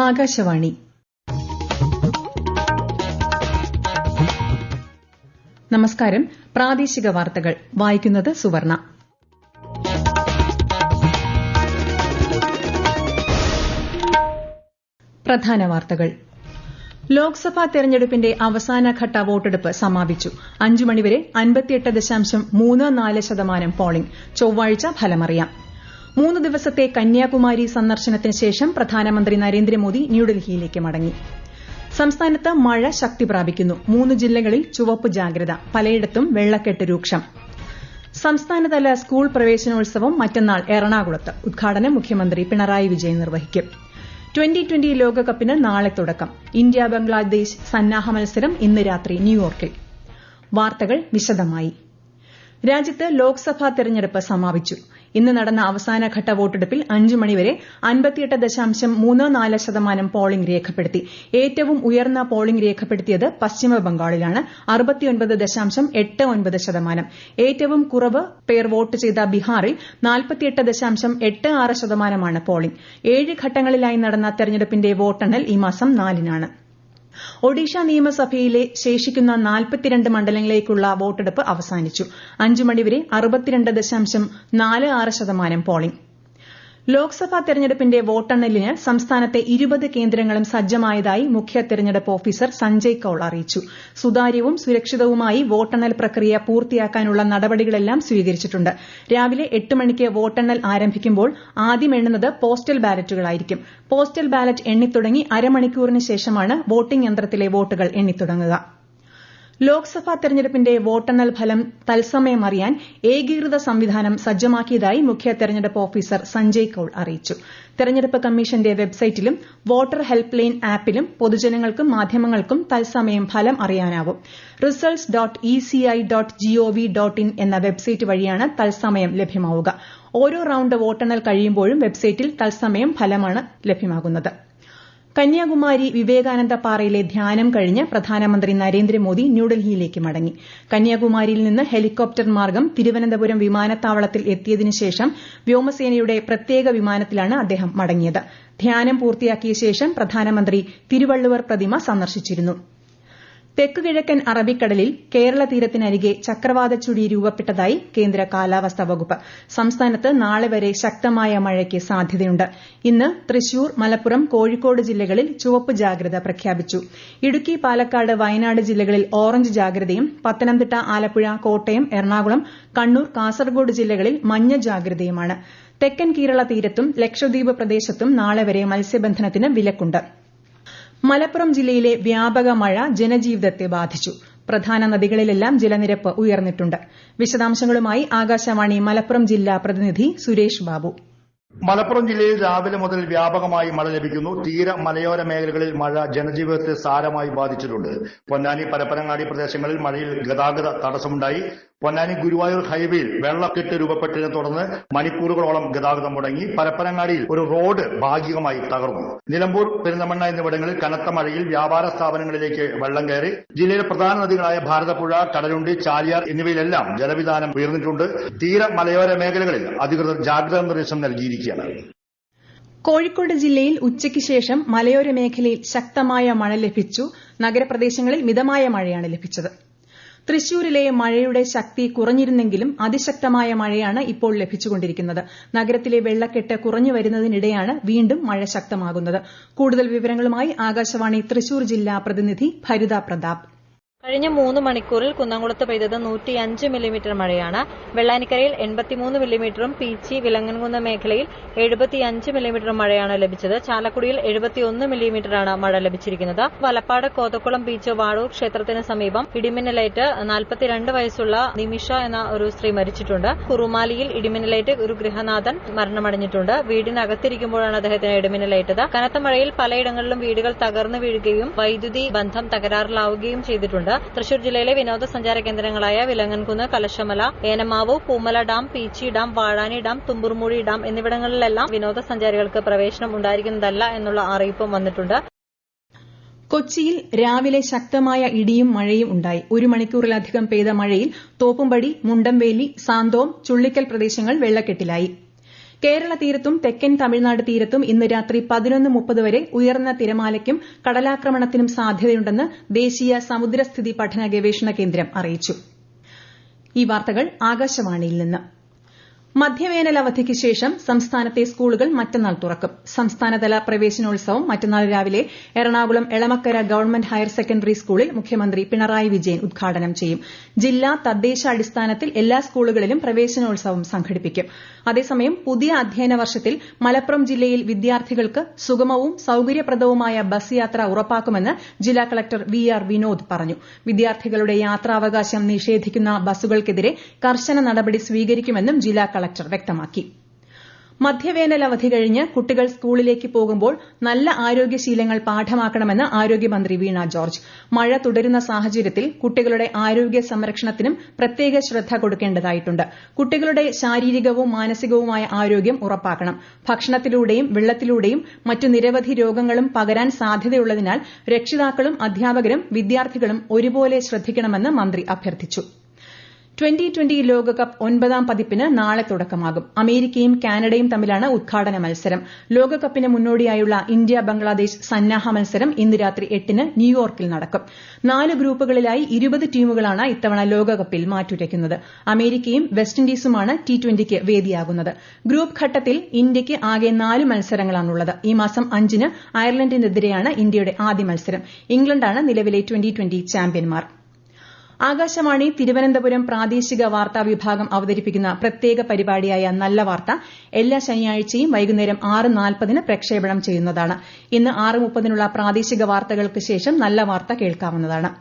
ആകാശവാണി. നമസ്കാരം. പ്രാദേശിക വാർത്തകൾ വായിക്കുന്നത് സുവർണ. പ്രധാന വാർത്തകൾ. ലോക്സഭാ തെരഞ്ഞെടുപ്പിന്റെ അവസാനഘട്ട വോട്ടെടുപ്പ് സമാപിച്ചു. 5 മണിവരെ 58.34% പോളിംഗ്. ചൊവ്വാഴ്ച ഫലമറിയാം. 3 ദിവസത്തെ കന്യാകുമാരി സന്ദർശനത്തിന് ശേഷം പ്രധാനമന്ത്രി നരേന്ദ്രമോദി ന്യൂഡൽഹിയിലേക്ക് മടങ്ങി. സംസ്ഥാനത്ത് മഴ ശക്തി പ്രാപിക്കുന്നു. 3 ജില്ലകളിൽ ചുവപ്പ് ജാഗ്രത. പലയിടത്തും വെള്ളക്കെട്ട് രൂക്ഷം. സംസ്ഥാനതല സ്കൂൾ പ്രവേശനോത്സവം മറ്റന്നാൾ എറണാകുളത്ത്. ഉദ്ഘാടനം മുഖ്യമന്ത്രി പിണറായി വിജയൻ നിർവഹിക്കും. 2020 ലോകകപ്പിന് നാളെ തുടക്കം. ഇന്ത്യ ബംഗ്ലാദേശ് സന്നാഹ മത്സരം ഇന്ന് രാത്രി ന്യൂയോർക്കിൽ. വാർത്തകൾ വിശദമായി. രാജ്യത്ത് ലോക്സഭാ തെരഞ്ഞെടുപ്പ് സമാപിച്ചു. ഇന്ന് നടന്ന അവസാനഘട്ട വോട്ടെടുപ്പിൽ 5 മണിവരെ 58.34% പോളിംഗ് രേഖപ്പെടുത്തി. ഏറ്റവും ഉയർന്ന പോളിംഗ് രേഖപ്പെടുത്തിയത് പശ്ചിമബംഗാളിലാണ്. 69.89%. ഏറ്റവും കുറവ് പേർ വോട്ട് ചെയ്ത ബീഹാറിൽ 48.86% പോളിംഗ്. 7 ഘട്ടങ്ങളിലായി നടന്ന തെരഞ്ഞെടുപ്പിന്റെ വോട്ടെണ്ണൽ ഈ മാസം 4-നാണ്. ഒഡീഷ നിയമസഭയിലെ ശേഷിക്കുന്ന 42 മണ്ഡലങ്ങളിലേക്കുള്ള വോട്ടെടുപ്പ് അവസാനിച്ചു. 5 മണിവരെ 62.46% പോളിംഗ്. ലോക്സഭാ തെരഞ്ഞെടുപ്പിന്റെ വോട്ടെണ്ണലിന് സംസ്ഥാനത്തെ 20 കേന്ദ്രങ്ങളും സജ്ജമായതായി മുഖ്യ തെരഞ്ഞെടുപ്പ് ഓഫീസർ സഞ്ജയ് കൌൾ അറിയിച്ചു. സുതാര്യവും സുരക്ഷിതവുമായി വോട്ടെണ്ണൽ പ്രക്രിയ പൂർത്തിയാക്കാനുള്ള നടപടികളെല്ലാം സ്വീകരിച്ചിട്ടുണ്ട്. രാവിലെ 8 മണിക്ക് വോട്ടെണ്ണൽ ആരംഭിക്കുമ്പോൾ ആദ്യം എണ്ണുന്നത് പോസ്റ്റൽ ബാലറ്റുകളായിരിക്കും. പോസ്റ്റൽ ബാലറ്റ് എണ്ണിത്തുടങ്ങി അരമണിക്കൂറിന് ശേഷമാണ് വോട്ടിംഗ് യന്ത്രത്തിലെ വോട്ടുകൾ എണ്ണിത്തുടങ്ങുക. ലോക്സഭാ തെരഞ്ഞെടുപ്പിന്റെ വോട്ടെണ്ണൽ ഫലം തത്സമയം അറിയാൻ ഏകീകൃത സംവിധാനം സജ്ജമാക്കിയതായി മുഖ്യ തെരഞ്ഞെടുപ്പ് ഓഫീസർ സഞ്ജയ് കൌൾ അറിയിച്ചു. തെരഞ്ഞെടുപ്പ് കമ്മീഷന്റെ വെബ്സൈറ്റിലും വോട്ടർ ഹെൽപ്പ് ലൈൻ ആപ്പിലും പൊതുജനങ്ങൾക്കും മാധ്യമങ്ങൾക്കും തത്സമയം ഫലം അറിയാനാവും. results.eci.gov.in എന്ന വെബ്സൈറ്റ് വഴിയാണ് തത്സമയം ലഭ്യമാവുക. ഓരോ റൌണ്ട് വോട്ടെണ്ണൽ കഴിയുമ്പോഴും വെബ്സൈറ്റിൽ തത്സമയം ഫലമാണ് ലഭ്യമാകുന്നത്. കന്യാകുമാരി വിവേകാനന്ദ പാറയിലെ ധ്യാനം കഴിഞ്ഞ് പ്രധാനമന്ത്രി നരേന്ദ്രമോദി ന്യൂഡൽഹിയിലേക്ക് മടങ്ങി. കന്യാകുമാരിയിൽ നിന്ന് ഹെലികോപ്റ്റർ മാർഗം തിരുവനന്തപുരം വിമാനത്താവളത്തിൽ എത്തിയതിനു ശേഷം വ്യോമസേനയുടെ പ്രത്യേക വിമാനത്തിലാണ് അദ്ദേഹം മടങ്ങിയത്. ധ്യാനം പൂർത്തിയാക്കിയ ശേഷം പ്രധാനമന്ത്രി തിരുവള്ളുവർ പ്രതിമ സന്ദർശിച്ചിരുന്നു. തെക്കുകിഴക്കൻ അറബിക്കടലിൽ കേരള തീരത്തിനരികെ ചക്രവാത ചുഴി രൂപപ്പെട്ടതായി കേന്ദ്ര കാലാവസ്ഥാ വകുപ്പ്. സംസ്ഥാനത്ത് നാളെ വരെ ശക്തമായ മഴയ്ക്ക് സാധ്യതയുണ്ട്. ഇന്ന് തൃശൂർ, മലപ്പുറം, കോഴിക്കോട് ജില്ലകളിൽ ചുവപ്പ് ജാഗ്രത പ്രഖ്യാപിച്ചു. ഇടുക്കി, പാലക്കാട്, വയനാട് ജില്ലകളിൽ ഓറഞ്ച് ജാഗ്രതയും പത്തനംതിട്ട, ആലപ്പുഴ, കോട്ടയം, എറണാകുളം, കണ്ണൂർ, കാസർഗോഡ് ജില്ലകളിൽ മഞ്ഞ ജാഗ്രതയുമാണ്. തെക്കൻ കേരള തീരത്തും ലക്ഷദ്വീപ് പ്രദേശത്തും നാളെ വരെ മത്സ്യബന്ധനത്തിന് വിലക്കുണ്ട്. മലപ്പുറം ജില്ലയിലെ വ്യാപക മഴ ജനജീവിതത്തെ ബാധിച്ചു. പ്രധാന നദികളിലെല്ലാം ജലനിരപ്പ് ഉയർന്നിട്ടുണ്ട്. വിശദാംശങ്ങളുമായി ആകാശവാണി മലപ്പുറം ജില്ലാ പ്രതിനിധി സുരേഷ് ബാബു. മലപ്പുറം ജില്ലയിൽ രാവിലെ മുതൽ വ്യാപകമായി മഴ ലഭിക്കുന്നു. തീര മലയോര മേഖലകളിൽ മഴ ജനജീവിതത്തെ സാരമായി ബാധിച്ചിട്ടുണ്ട്. പൊന്നാനി, പരപ്പനങ്ങാടി പ്രദേശങ്ങളിൽ മഴയിൽ ഗതാഗത തടസ്സമുണ്ടായി. പൊന്നാനി ഗുരുവായൂർ ഹൈവേയിൽ വെള്ളക്കെട്ട് രൂപപ്പെട്ടതിനെ തുടർന്ന് മണിക്കൂറുകളോളം ഗതാഗതം മുടങ്ങി. പരപ്പനങ്ങാടിയിൽ ഒരു റോഡ് ഭാഗികമായി തകർന്നു. നിലമ്പൂർ, പെരിന്തമണ്ണ എന്നിവിടങ്ങളിൽ കനത്ത മഴയിൽ വ്യാപാര സ്ഥാപനങ്ങളിലേക്ക് വെള്ളം കയറി. ജില്ലയിലെ പ്രധാന നദികളായ ഭാരതപ്പുഴ, കടലുണ്ടി, ചാലിയാർ എന്നിവയിലെല്ലാം ജലവിധാനം ഉയർന്നിട്ടുണ്ട്. തീര മലയോര മേഖലകളിൽ അധികൃതർ ജാഗ്രതാ നിർദ്ദേശം നൽകിയിരിക്കുകയാണ്. കോഴിക്കോട് ജില്ലയിൽ ഉച്ചയ്ക്ക് ശേഷം മലയോര മേഖലയിൽ ശക്തമായ മഴ ലഭിച്ചു. നഗരപ്രദേശങ്ങളിൽ മിതമായ മഴയാണ് ലഭിച്ചത്. തൃശൂരിലെ മഴയുടെ ശക്തി കുറഞ്ഞിരുന്നെങ്കിലും അതിശക്തമായ മഴയാണ് ഇപ്പോൾ ലഭിച്ചുകൊണ്ടിരിക്കുന്നത്. നഗരത്തിലെ വെള്ളക്കെട്ട് കുറഞ്ഞു വരുന്നതിനിടെയാണ് വീണ്ടും മഴ ശക്തമാകുന്നത്. കൂടുതൽ വിവരങ്ങളുമായി ആകാശവാണി തൃശൂർ ജില്ലാ പ്രതിനിധി ഭരിത പ്രതാപ്. കഴിഞ്ഞ 3 മണിക്കൂറിൽ കുന്നംകുളത്ത് പെയ്തത് 105 മില്ലിമീറ്റർ മഴയാണ്. വെള്ളാനിക്കരയിൽ 83 മില്ലിമീറ്ററും പീച്ചി, വിലങ്ങൻകുന്ന് മേഖലയിൽ 75 മില്ലിമീറ്ററും മഴയാണ് ലഭിച്ചത്. ചാലക്കുടിയിൽ 71 മില്ലിമീറ്ററാണ് മഴ ലഭിച്ചിരിക്കുന്നത്. വലപ്പാട് കോതക്കുളം ബീച്ച് വാഴൂർ ക്ഷേത്രത്തിന് സമീപം ഇടിമിന്നലേറ്റ് 42 വയസ്സുള്ള നിമിഷ എന്ന ഒരു സ്ത്രീ മരിച്ചിട്ടുണ്ട്. കുറുമാലിയിൽ ഇടിമിന്നലേറ്റ് ഒരു ഗൃഹനാഥൻ മരണമടഞ്ഞിട്ടുണ്ട്. വീടിനകത്തിരിക്കുമ്പോഴാണ് അദ്ദേഹത്തിന് ഇടിമിന്നലേറ്റത്. കനത്ത മഴയിൽ പലയിടങ്ങളിലും വീടുകൾ തകർന്നു വീഴുകയും വൈദ്യുതി ബന്ധം തകരാറിലാവുകയും ചെയ്തിട്ടുണ്ട്. തൃശൂർ ജില്ലയിലെ വിനോദസഞ്ചാര കേന്ദ്രങ്ങളായ Vilangankunnu, Kalashamala, Enamavu, Poomala dam, Peechi dam, Vazhani dam, Thumboormuzhi dam എന്നിവിടങ്ങളിലെല്ലാം വിനോദസഞ്ചാരികൾക്ക് പ്രവേശനം ഉണ്ടായിരിക്കുന്നതല്ല എന്നുള്ള അറിയിപ്പും വന്നിട്ടുണ്ട്. കൊച്ചിയിൽ രാവിലെ ശക്തമായ ഇടിയും മഴയും ഉണ്ടായി. 1 മണിക്കൂറിലധികം പെയ്ത മഴയിൽ തോപ്പുംപടി, മുണ്ടംവേലി, സാന്തോം, ചുള്ളിക്കൽ പ്രദേശങ്ങൾ വെള്ളക്കെട്ടിലായി. കേരള തീരത്തും തെക്കൻ തമിഴ്നാട് തീരത്തും ഇന്ന് രാത്രി 11:30 വരെ ഉയർന്ന തിരമാലയ്ക്കും കടലാക്രമണത്തിനും സാധ്യതയുണ്ടെന്ന് ദേശീയ സമുദ്രസ്ഥിതി പഠന ഗവേഷണ കേന്ദ്രം അറിയിച്ചു. ഈ വാർത്തകൾ ആകാശവാണിയിൽ നിന്ന്. മധ്യവേനൽ അവധിക്ക് ശേഷം സംസ്ഥാനത്തെ സ്കൂളുകൾ മറ്റന്നാൾ തുറക്കും. സംസ്ഥാനതല പ്രവേശനോത്സവം മറ്റന്നാൾ രാവിലെ Ernakulam Elamakkara government higher secondary സ്കൂളിൽ മുഖ്യമന്ത്രി പിണറായി വിജയൻ ഉദ്ഘാടനം ചെയ്യും. ജില്ലാ തദ്ദേശ അടിസ്ഥാനത്തിൽ എല്ലാ സ്കൂളുകളിലും പ്രവേശനോത്സവം സംഘടിപ്പിക്കും. അതേസമയം പുതിയ അധ്യയന വർഷത്തിൽ മലപ്പുറം ജില്ലയിൽ വിദ്യാർത്ഥികൾക്ക് സുഗമവും സൌകര്യപ്രദവുമായ ബസ് യാത്ര ഉറപ്പാക്കുമെന്ന് ജില്ലാ കളക്ടർ വി.ആർ. വിനോദ് പറഞ്ഞു. വിദ്യാർത്ഥികളുടെ യാത്രാവകാശം നിഷേധിക്കുന്ന ബസുകൾക്കെതിരെ കർശന നടപടി സ്വീകരിക്കുമെന്നും ജില്ലാ കളക്ടർ വ്യക്തമാക്കി. മധ്യവേനൽ അവധി കഴിഞ്ഞ് കുട്ടികൾ സ്കൂളിലേക്ക് പോകുമ്പോൾ നല്ല ആരോഗ്യശീലങ്ങൾ പാഠമാക്കണമെന്ന് ആരോഗ്യമന്ത്രി വീണ ജോർജ്. മഴ തുടരുന്ന സാഹചര്യത്തിൽ കുട്ടികളുടെ ആരോഗ്യ സംരക്ഷണത്തിനും പ്രത്യേക ശ്രദ്ധ കൊടുക്കേണ്ടതായിട്ടുണ്ട്. കുട്ടികളുടെ ശാരീരികവും മാനസികവുമായ ആരോഗ്യം ഉറപ്പാക്കണം. ഭക്ഷണത്തിലൂടെയും വെള്ളത്തിലൂടെയും മറ്റു നിരവധി രോഗങ്ങളും പകരാൻ സാധ്യതയുള്ളതിനാൽ രക്ഷിതാക്കളും അധ്യാപകരും വിദ്യാർത്ഥികളും ഒരുപോലെ ശ്രദ്ധിക്കണമെന്ന് മന്ത്രി അഭ്യർത്ഥിച്ചു. 2020 ലോകകപ്പ് 9ാം പതിപ്പിന് നാളെ തുടക്കമാകും. അമേരിക്കയും കാനഡയും തമ്മിലാണ് ഉദ്ഘാടന മത്സരം. ലോകകപ്പിന് മുന്നോടിയായുള്ള ഇന്ത്യ ബംഗ്ലാദേശ് സന്നാഹ മത്സരം ഇന്ന് രാത്രി 8-ന് ന്യൂയോർക്കിൽ നടക്കും. 4 ഗ്രൂപ്പുകളിലായി 20 ടീമുകളാണ് ഇത്തവണ ലോകകപ്പിൽ മാറ്റുരയ്ക്കുന്നത്. അമേരിക്കയും വെസ്റ്റ് ഇൻഡീസുമാണ് T20ക്ക് വേദിയാകുന്നത്. ഗ്രൂപ്പ് ഘട്ടത്തിൽ ഇന്ത്യയ്ക്ക് ആകെ 4 മത്സരങ്ങളാണുള്ളത്. ഈ മാസം 5-ന് അയർലൻഡിനെതിരെയാണ് ഇന്ത്യയുടെ ആദ്യ മത്സരം. ഇംഗ്ലണ്ടാണ് നിലവിലെ 2020 ചാമ്പ്യന്മാർ. ആകാശവാണി തിരുവനന്തപുരം പ്രാദേശിക വാർത്താ വിഭാഗം അവതരിപ്പിക്കുന്ന പ്രത്യേക പരിപാടിയായ നല്ല വാർത്ത എല്ലാ ശനിയാഴ്ചയും വൈകുന്നേരം 6:40-ന് പ്രക്ഷേപണം ചെയ്യുന്നതാണ്. ഇന്ന് 6:30-നുള്ള പ്രാദേശിക വാർത്തകൾക്ക് ശേഷം നല്ല വാർത്ത കേൾക്കാവുന്നതാണ്.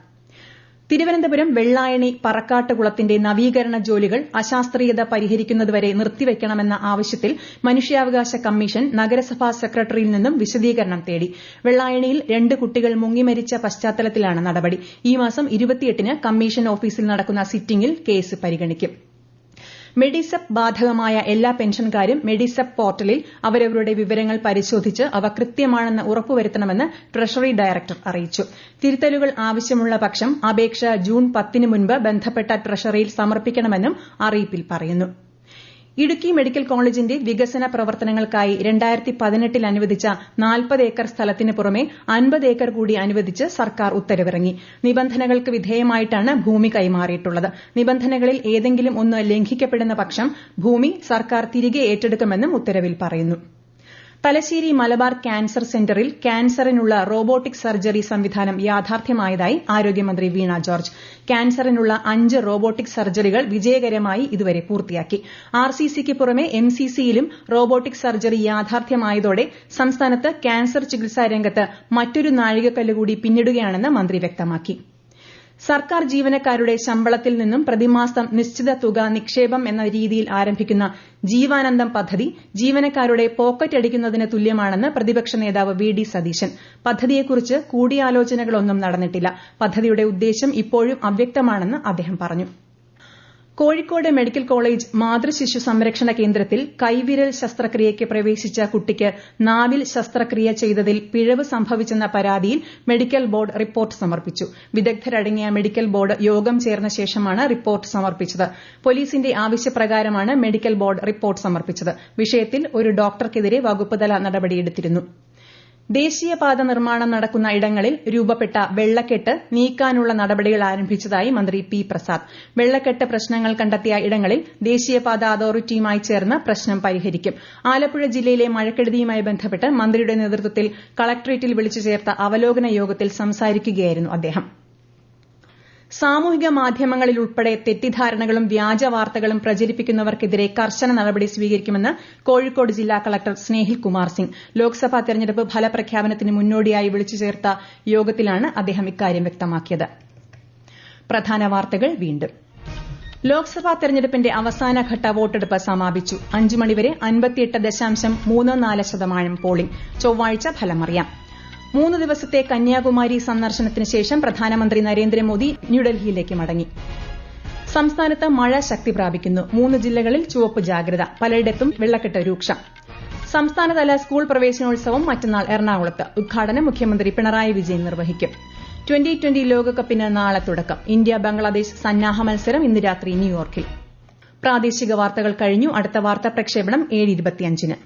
തിരുവനന്തപുരം വെള്ളായണി പറക്കാട്ടുകുളത്തിന്റെ നവീകരണ ജോലികൾ അശാസ്ത്രീയത പരിഹരിക്കുന്നതുവരെ നിർത്തിവയ്ക്കണമെന്ന ആവശ്യത്തിൽ മനുഷ്യാവകാശ കമ്മീഷൻ നഗരസഭാ സെക്രട്ടറിയിൽ നിന്നും വിശദീകരണം തേടി. വെള്ളായണിയിൽ 2 കുട്ടികൾ മുങ്ങിമരിച്ച പശ്ചാത്തലത്തിലാണ് നടപടി. ഈ മാസം 28-ന് കമ്മീഷൻ ഓഫീസിൽ നടക്കുന്ന സിറ്റിംഗിൽ കേസ് പരിഗണിക്കും. മെഡിസെപ് ബാധകമായ എല്ലാ പെൻഷൻകാരും മെഡിസെപ് പോർട്ടലിൽ അവരവരുടെ വിവരങ്ങൾ പരിശോധിച്ച് അവ കൃത്യമാണെന്ന് ഉറപ്പുവരുത്തണമെന്ന് ട്രഷറി ഡയറക്ടർ അറിയിച്ചു. തിരുത്തലുകൾ ആവശ്യമുള്ള പക്ഷം അപേക്ഷ ജൂൺ 10-ന് മുൻപ് ബന്ധപ്പെട്ട ട്രഷറിയിൽ സമർപ്പിക്കണമെന്നും അറിയിപ്പിൽ പറയുന്നു. ഇടുക്കി മെഡിക്കൽ കോളേജിന്റെ വികസന പ്രവർത്തനങ്ങൾക്കായി 2018-ൽ അനുവദിച്ച 40 ഏക്കർ സ്ഥലത്തിന് പുറമെ 50 ഏക്കർ കൂടി അനുവദിച്ച് സർക്കാർ ഉത്തരവിറങ്ങി. നിബന്ധനകൾക്ക് വിധേയമായിട്ടാണ് ഭൂമി കൈമാറിയിട്ടുള്ളത്. നിബന്ധനകളിൽ ഏതെങ്കിലും ഒന്ന് ലംഘിക്കപ്പെടുന്ന പക്ഷം ഭൂമി സർക്കാർ തിരികെ ഏറ്റെടുക്കുമെന്നും ഉത്തരവിൽ പറയുന്നു. തലശ്ശേരി മലബാർ ക്യാൻസർ സെന്ററിൽ ക്യാൻസറിനുള്ള റോബോട്ടിക് സർജറി സംവിധാനം യാഥാർത്ഥ്യമായതായി ആരോഗ്യമന്ത്രി വീണ ജോർജ്. ക്യാൻസറിനുള്ള 5 റോബോട്ടിക് സർജറികൾ വിജയകരമായി ഇതുവരെ പൂർത്തിയാക്കി. RCCക്ക് പുറമെ MCCയിലും റോബോട്ടിക് സർജറി യാഥാർത്ഥ്യമായതോടെ സംസ്ഥാനത്ത് ക്യാൻസർ ചികിത്സാ രംഗത്ത് മറ്റൊരു നാഴികക്കല്ല് കൂടി പിന്നിടുകയാണെന്ന് മന്ത്രി വ്യക്തമാക്കി. സർക്കാർ ജീവനക്കാരുടെ ശമ്പളത്തിൽ നിന്നും പ്രതിമാസം നിശ്ചിത തുക നിക്ഷേപം എന്ന രീതിയിൽ ആരംഭിക്കുന്ന ജീവാനന്ദം പദ്ധതി ജീവനക്കാരുടെ പോക്കറ്റ് അടിക്കുന്നതിന് തുല്യമാണെന്ന് പ്രതിപക്ഷ നേതാവ് VD സതീശൻ. പദ്ധതിയെക്കുറിച്ച് കൂടിയാലോചനകളൊന്നും നടന്നിട്ടില്ല. പദ്ധതിയുടെ ഉദ്ദേശം ഇപ്പോഴും അവ്യക്തമാണെന്ന് അദ്ദേഹം പറഞ്ഞു. കോഴിക്കോട് മെഡിക്കൽ കോളേജ് മാതൃശിശു സംരക്ഷണ കേന്ദ്രത്തിൽ കൈവിരൽ ശസ്ത്രക്രിയയ്ക്ക് പ്രവേശിച്ച കുട്ടിക്ക് നാവിൽ ശസ്ത്രക്രിയ ചെയ്തതിൽ പിഴവ് സംഭവിച്ചെന്ന പരാതിയിൽ മെഡിക്കൽ ബോർഡ് റിപ്പോർട്ട് സമർപ്പിച്ചു. വിദഗ്ധരടങ്ങിയ മെഡിക്കൽ ബോർഡ് യോഗം ചേർന്ന ശേഷമാണ് റിപ്പോർട്ട് സമർപ്പിച്ചത്. പോലീസിന്റെ ആവശ്യപ്രകാരമാണ് മെഡിക്കൽ ബോർഡ് റിപ്പോർട്ട് സമർപ്പിച്ചത്. വിഷയത്തിൽ ഒരു ഡോക്ടർക്കെതിരെ വകുപ്പുതല നടപടിയെടുത്തിരുന്നു. ദേശീയപാത നിർമ്മാണം നടക്കുന്ന ഇടങ്ങളിൽ രൂപപ്പെട്ട വെള്ളക്കെട്ട് നീക്കാനുള്ള നടപടികൾ ആരംഭിച്ചതായി മന്ത്രി P. പ്രസാദ്. വെള്ളക്കെട്ട് പ്രശ്നങ്ങൾ കണ്ടെത്തിയ ഇടങ്ങളിൽ ദേശീയപാത അതോറിറ്റിയുമായി ചേർന്ന് പ്രശ്നം പരിഹരിക്കും. ആലപ്പുഴ ജില്ലയിലെ മഴക്കെടുതിയുമായി ബന്ധപ്പെട്ട് മന്ത്രിയുടെ നേതൃത്വത്തിൽ കളക്ടറേറ്റിൽ വിളിച്ചു ചേർത്ത അവലോകന യോഗത്തിൽ സംസാരിക്കുകയായിരുന്നു അദ്ദേഹം. സാമൂഹിക മാധ്യമങ്ങളിലുൾപ്പെടെ തെറ്റിദ്ധാരണകളും വ്യാജ വാർത്തകളും പ്രചരിപ്പിക്കുന്നവർക്കെതിരെ കർശന നടപടി സ്വീകരിക്കുമെന്ന് കോഴിക്കോട് ജില്ലാ കളക്ടർ സ്നേഹിൽ കുമാർ സിംഗ്. ലോക്സഭാ തെരഞ്ഞെടുപ്പ് ഫലപ്രഖ്യാപനത്തിന് മുന്നോടിയായി വിളിച്ചു ചേർത്ത യോഗത്തിലാണ് അദ്ദേഹം ഇക്കാര്യം വ്യക്തമാക്കിയത്. പ്രധാന വാർത്തകൾ വീണ്ടും. ലോക്സഭാ തെരഞ്ഞെടുപ്പിന്റെ അവസാനഘട്ട വോട്ടെടുപ്പ് സമാപിച്ചു. 5 മണിവരെ 58.34% പോളിംഗ്. ചൊവ്വാഴ്ച ഫലമറിയാം. 3 ദിവസത്തെ കന്യാകുമാരി സന്ദർശനത്തിന് ശേഷം പ്രധാനമന്ത്രി നരേന്ദ്രമോദി ന്യൂഡൽഹിയിലേക്ക് മടങ്ങി. സംസ്ഥാനത്ത് മഴ ശക്തി പ്രാപിക്കുന്നു. 3 ജില്ലകളിൽ ചുവപ്പ് ജാഗ്രത. പലയിടത്തും വെള്ളക്കെട്ട് രൂക്ഷം. സംസ്ഥാനതല സ്കൂൾ പ്രവേശനോത്സവം മറ്റന്നാൾ എറണാകുളത്ത്. ഉദ്ഘാടനം മുഖ്യമന്ത്രി പിണറായി വിജയൻ നിർവഹിക്കും. 2020 ലോകകപ്പിന് നാളെ തുടക്കം. ഇന്ത്യ ബംഗ്ലാദേശ് സന്നാഹ മത്സരം ഇന്ന് രാത്രി ന്യൂയോർക്കിൽ. പ്രാദേശിക വാർത്തകൾ കഴിഞ്ഞു. അടുത്ത വാർത്താ പ്രക്ഷേപണം 7:25-ന്.